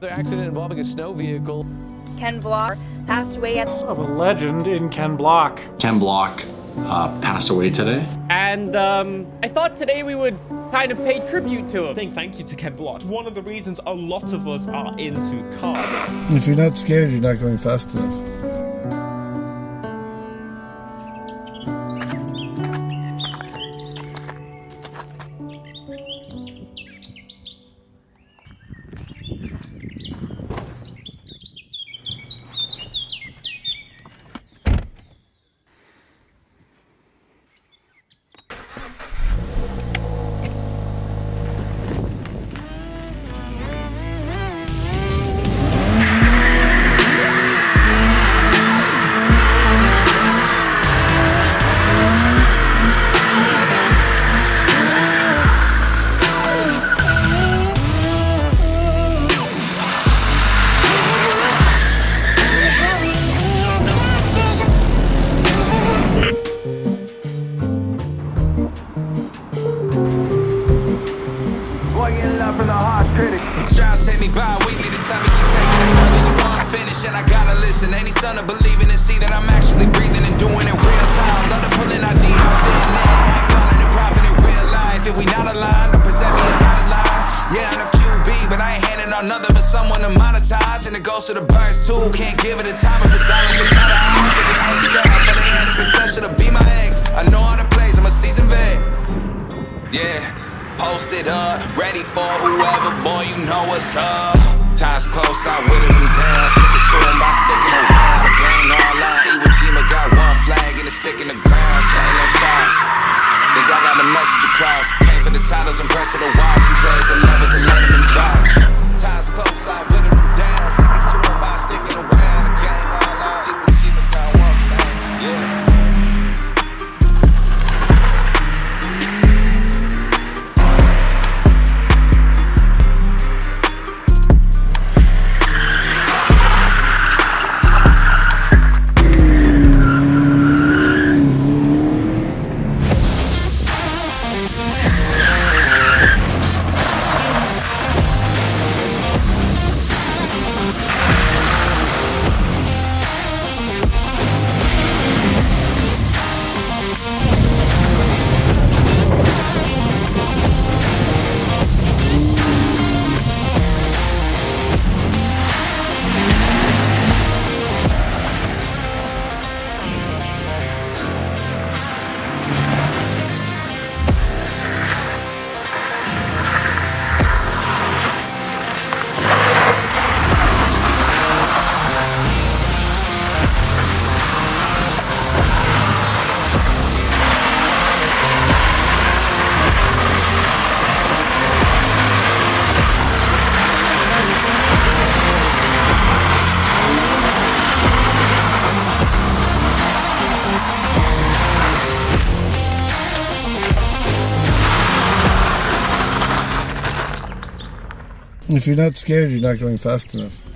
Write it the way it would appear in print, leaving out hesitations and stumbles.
The accident involving a snow vehicle. Ken Block passed away at... Of a legend in Ken Block. Ken Block passed away today. And I thought today we would kind of pay tribute to him. Saying thank you to Ken Block. One of the reasons a lot of us are into cars. If you're not scared, you're not going fast enough. If you're not scared, you're not going fast enough.